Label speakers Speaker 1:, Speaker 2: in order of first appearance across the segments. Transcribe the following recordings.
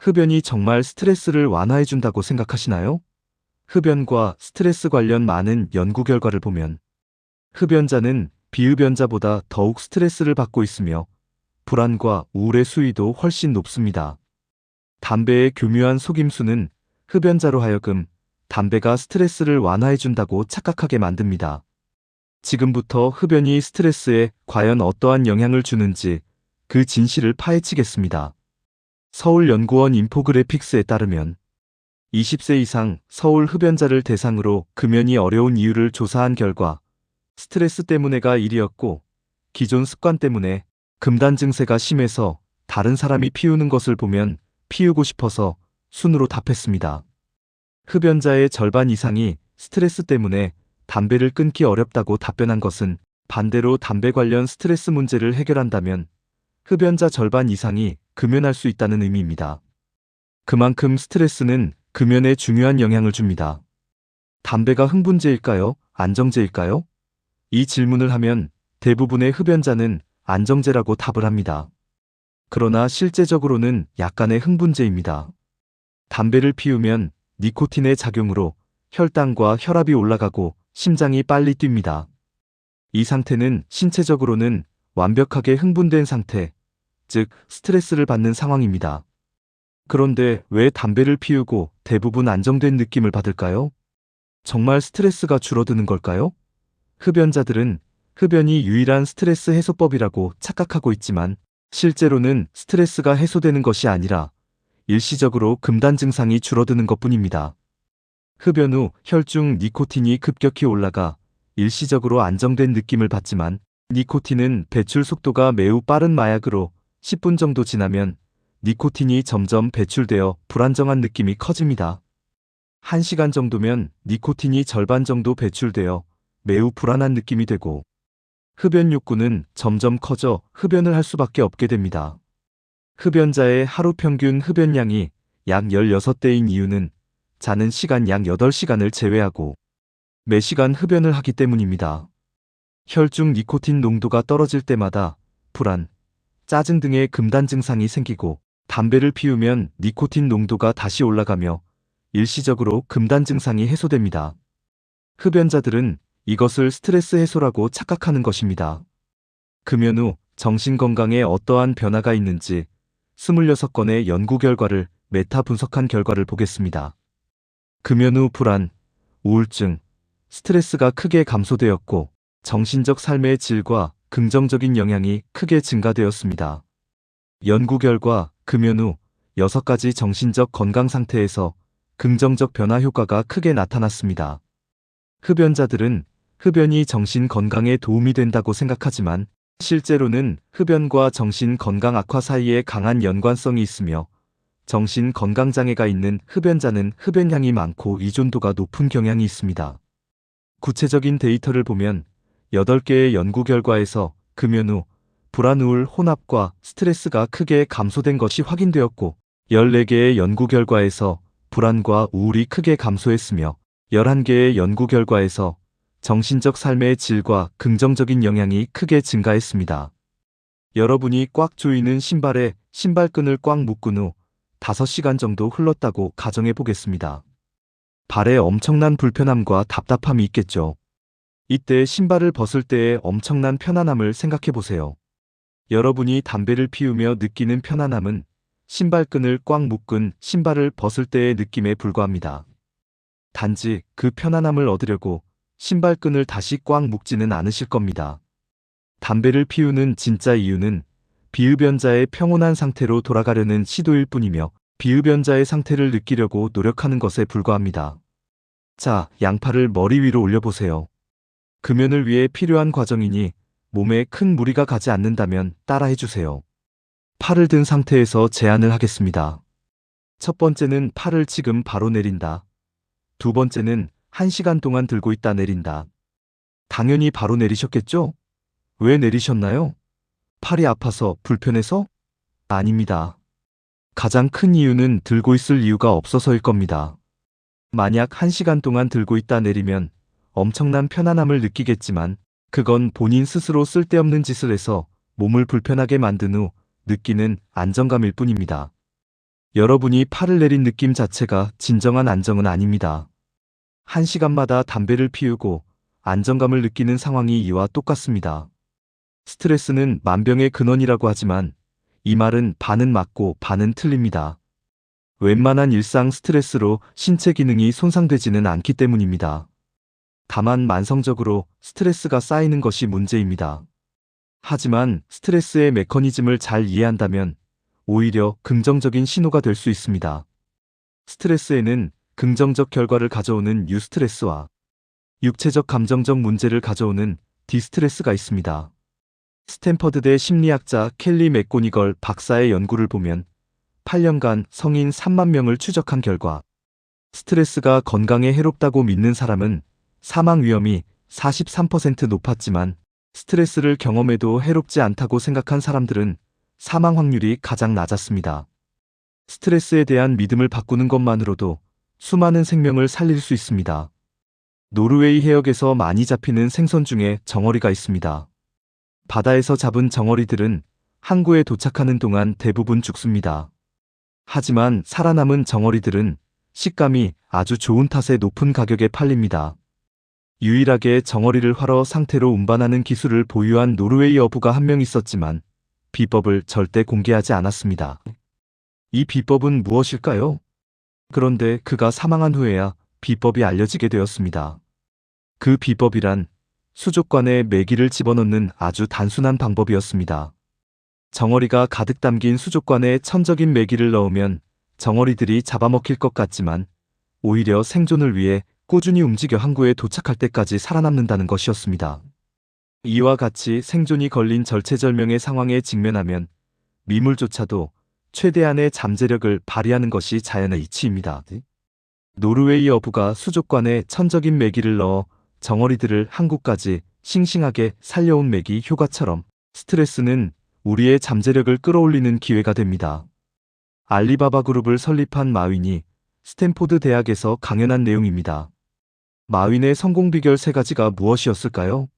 Speaker 1: 흡연이 정말 스트레스를 완화해준다고 생각하시나요? 흡연과 스트레스 관련 많은 연구 결과를 보면 흡연자는 비흡연자보다 더욱 스트레스를 받고 있으며 불안과 우울의 수위도 훨씬 높습니다. 담배의 교묘한 속임수는 흡연자로 하여금 담배가 스트레스를 완화해준다고 착각하게 만듭니다. 지금부터 흡연이 스트레스에 과연 어떠한 영향을 주는지 그 진실을 파헤치겠습니다. 서울연구원 인포그래픽스에 따르면 20세 이상 서울 흡연자를 대상으로 금연이 어려운 이유를 조사한 결과 스트레스 때문에가 1위였고 기존 습관 때문에 금단 증세가 심해서 다른 사람이 피우는 것을 보면 피우고 싶어서 순으로 답했습니다. 흡연자의 절반 이상이 스트레스 때문에 담배를 끊기 어렵다고 답변한 것은 반대로 담배 관련 스트레스 문제를 해결한다면 흡연자 절반 이상이 금연할 수 있다는 의미입니다. 그만큼 스트레스는 금연에 중요한 영향을 줍니다. 담배가 흥분제일까요? 안정제일까요? 이 질문을 하면 대부분의 흡연자는 안정제라고 답을 합니다. 그러나 실제적으로는 약간의 흥분제입니다. 담배를 피우면 니코틴의 작용으로 혈당과 혈압이 올라가고 심장이 빨리 뜁니다. 이 상태는 신체적으로는 완벽하게 흥분된 상태, 즉 스트레스를 받는 상황입니다. 그런데 왜 담배를 피우고 대부분 안정된 느낌을 받을까요? 정말 스트레스가 줄어드는 걸까요? 흡연자들은 흡연이 유일한 스트레스 해소법이라고 착각하고 있지만 실제로는 스트레스가 해소되는 것이 아니라 일시적으로 금단 증상이 줄어드는 것뿐입니다. 흡연 후 혈중 니코틴이 급격히 올라가 일시적으로 안정된 느낌을 받지만 니코틴은 배출 속도가 매우 빠른 마약으로 10분 정도 지나면 니코틴이 점점 배출되어 불안정한 느낌이 커집니다. 1시간 정도면 니코틴이 절반 정도 배출되어 매우 불안한 느낌이 되고 흡연 욕구는 점점 커져 흡연을 할 수밖에 없게 됩니다. 흡연자의 하루 평균 흡연량이 약 16대인 이유는 자는 시간 약 8시간을 제외하고 매시간 흡연을 하기 때문입니다. 혈중 니코틴 농도가 떨어질 때마다 불안, 짜증 등의 금단 증상이 생기고 담배를 피우면 니코틴 농도가 다시 올라가며 일시적으로 금단 증상이 해소됩니다. 흡연자들은 이것을 스트레스 해소라고 착각하는 것입니다. 금연 후 정신건강에 어떠한 변화가 있는지 26건의 연구 결과를 메타 분석한 결과를 보겠습니다. 금연 후 불안, 우울증, 스트레스가 크게 감소되었고 정신적 삶의 질과 긍정적인 영향이 크게 증가되었습니다. 연구 결과 금연 후 6가지 정신적 건강 상태에서 긍정적 변화 효과가 크게 나타났습니다. 흡연자들은 흡연이 정신 건강에 도움이 된다고 생각하지만 실제로는 흡연과 정신 건강 악화 사이에 강한 연관성이 있으며 정신 건강 장애가 있는 흡연자는 흡연량이 많고 의존도가 높은 경향이 있습니다. 구체적인 데이터를 보면 8개의 연구 결과에서 금연 후 불안, 우울, 혼합과 스트레스가 크게 감소된 것이 확인되었고 14개의 연구 결과에서 불안과 우울이 크게 감소했으며 11개의 연구 결과에서 정신적 삶의 질과 긍정적인 영향이 크게 증가했습니다. 여러분이 꽉 조이는 신발에 신발끈을 꽉 묶은 후 5시간 정도 흘렀다고 가정해 보겠습니다. 발에 엄청난 불편함과 답답함이 있겠죠. 이때 신발을 벗을 때의 엄청난 편안함을 생각해 보세요. 여러분이 담배를 피우며 느끼는 편안함은 신발끈을 꽉 묶은 신발을 벗을 때의 느낌에 불과합니다. 단지 그 편안함을 얻으려고 신발끈을 다시 꽉 묶지는 않으실 겁니다. 담배를 피우는 진짜 이유는 비흡연자의 평온한 상태로 돌아가려는 시도일 뿐이며 비흡연자의 상태를 느끼려고 노력하는 것에 불과합니다. 자, 양팔을 머리 위로 올려보세요. 금연을 위해 필요한 과정이니 몸에 큰 무리가 가지 않는다면 따라해주세요. 팔을 든 상태에서 제안을 하겠습니다. 첫 번째는 팔을 지금 바로 내린다. 두 번째는 1시간 동안 들고 있다 내린다. 당연히 바로 내리셨겠죠? 왜 내리셨나요? 팔이 아파서, 불편해서? 아닙니다. 가장 큰 이유는 들고 있을 이유가 없어서일 겁니다. 만약 1시간 동안 들고 있다 내리면 엄청난 편안함을 느끼겠지만 그건 본인 스스로 쓸데없는 짓을 해서 몸을 불편하게 만든 후 느끼는 안정감일 뿐입니다. 여러분이 팔을 내린 느낌 자체가 진정한 안정은 아닙니다. 1시간마다 담배를 피우고 안정감을 느끼는 상황이 이와 똑같습니다. 스트레스는 만병의 근원이라고 하지만 이 말은 반은 맞고 반은 틀립니다. 웬만한 일상 스트레스로 신체 기능이 손상되지는 않기 때문입니다. 다만 만성적으로 스트레스가 쌓이는 것이 문제입니다. 하지만 스트레스의 메커니즘을 잘 이해한다면 오히려 긍정적인 신호가 될 수 있습니다. 스트레스에는 긍정적 결과를 가져오는 유스트레스와 육체적 감정적 문제를 가져오는 디스트레스가 있습니다. 스탠퍼드대 심리학자 켈리 맥고니걸 박사의 연구를 보면 8년간 성인 3만 명을 추적한 결과 스트레스가 건강에 해롭다고 믿는 사람은 사망 위험이 43% 높았지만 스트레스를 경험해도 해롭지 않다고 생각한 사람들은 사망 확률이 가장 낮았습니다. 스트레스에 대한 믿음을 바꾸는 것만으로도 수많은 생명을 살릴 수 있습니다. 노르웨이 해역에서 많이 잡히는 생선 중에 정어리가 있습니다. 바다에서 잡은 정어리들은 항구에 도착하는 동안 대부분 죽습니다. 하지만 살아남은 정어리들은 식감이 아주 좋은 탓에 높은 가격에 팔립니다. 유일하게 정어리를 활어 상태로 운반하는 기술을 보유한 노르웨이 어부가 한 명 있었지만 비법을 절대 공개하지 않았습니다. 이 비법은 무엇일까요? 그런데 그가 사망한 후에야 비법이 알려지게 되었습니다. 그 비법이란 수족관에 메기를 집어넣는 아주 단순한 방법이었습니다. 정어리가 가득 담긴 수족관에 천적인 메기를 넣으면 정어리들이 잡아먹힐 것 같지만 오히려 생존을 위해 꾸준히 움직여 항구에 도착할 때까지 살아남는다는 것이었습니다. 이와 같이 생존이 걸린 절체절명의 상황에 직면하면 미물조차도 최대한의 잠재력을 발휘하는 것이 자연의 이치입니다. 노르웨이 어부가 수족관에 천적인 메기를 넣어 정어리들을 항구까지 싱싱하게 살려온 메기 효과처럼 스트레스는 우리의 잠재력을 끌어올리는 기회가 됩니다. 알리바바 그룹을 설립한 마윈이 스탠포드 대학에서 강연한 내용입니다. 마윈의 성공 비결 3가지가 무엇이었을까요?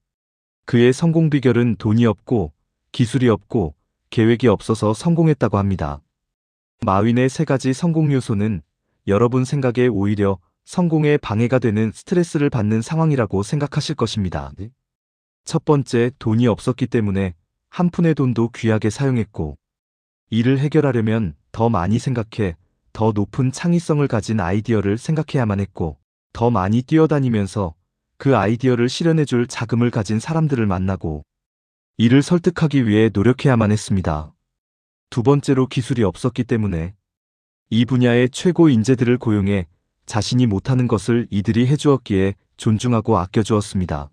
Speaker 1: 그의 성공 비결은 돈이 없고 기술이 없고 계획이 없어서 성공했다고 합니다. 마윈의 3가지 성공 요소는 여러분 생각에 오히려 성공에 방해가 되는 스트레스를 받는 상황이라고 생각하실 것입니다. 첫 번째, 돈이 없었기 때문에 한 푼의 돈도 귀하게 사용했고, 이를 해결하려면 더 많이 생각해 더 높은 창의성을 가진 아이디어를 생각해야만 했고, 더 많이 뛰어다니면서 그 아이디어를 실현해줄 자금을 가진 사람들을 만나고, 이를 설득하기 위해 노력해야만 했습니다. 두 번째로 기술이 없었기 때문에 이 분야의 최고 인재들을 고용해 자신이 못하는 것을 이들이 해주었기에 존중하고 아껴주었습니다.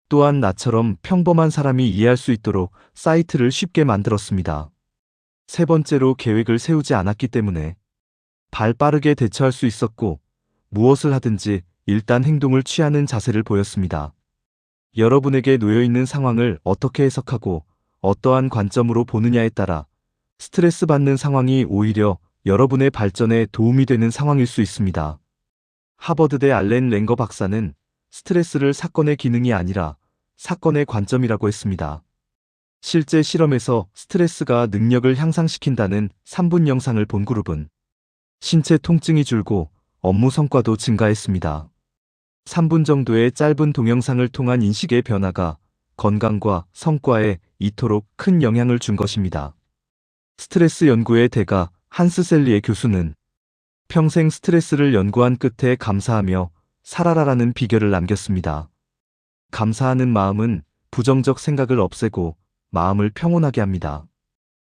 Speaker 1: 또한 나처럼 평범한 사람이 이해할 수 있도록 사이트를 쉽게 만들었습니다. 세 번째로 계획을 세우지 않았기 때문에 발 빠르게 대처할 수 있었고 무엇을 하든지 일단 행동을 취하는 자세를 보였습니다. 여러분에게 놓여있는 상황을 어떻게 해석하고 어떠한 관점으로 보느냐에 따라 스트레스 받는 상황이 오히려 여러분의 발전에 도움이 되는 상황일 수 있습니다. 하버드대 알렌 랭거 박사는 스트레스를 사건의 기능이 아니라 사건의 관점이라고 했습니다. 실제 실험에서 스트레스가 능력을 향상시킨다는 3분 영상을 본 그룹은 신체 통증이 줄고 업무 성과도 증가했습니다. 3분 정도의 짧은 동영상을 통한 인식의 변화가 건강과 성과에 이토록 큰 영향을 준 것입니다. 스트레스 연구의 대가 한스 셀리의 교수는 평생 스트레스를 연구한 끝에 감사하며 살아라라는 비결을 남겼습니다. 감사하는 마음은 부정적 생각을 없애고 마음을 평온하게 합니다.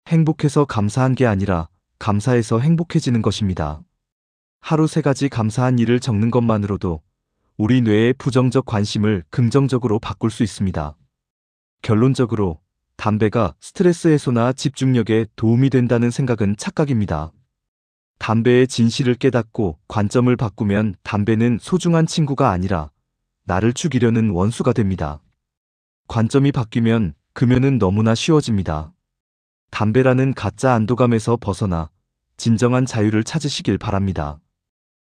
Speaker 1: 행복해서 감사한 게 아니라 감사해서 행복해지는 것입니다. 하루 3가지 감사한 일을 적는 것만으로도 우리 뇌의 부정적 관심을 긍정적으로 바꿀 수 있습니다. 결론적으로 담배가 스트레스 해소나 집중력에 도움이 된다는 생각은 착각입니다. 담배의 진실을 깨닫고 관점을 바꾸면 담배는 소중한 친구가 아니라 나를 죽이려는 원수가 됩니다. 관점이 바뀌면 금연은 너무나 쉬워집니다. 담배라는 가짜 안도감에서 벗어나 진정한 자유를 찾으시길 바랍니다.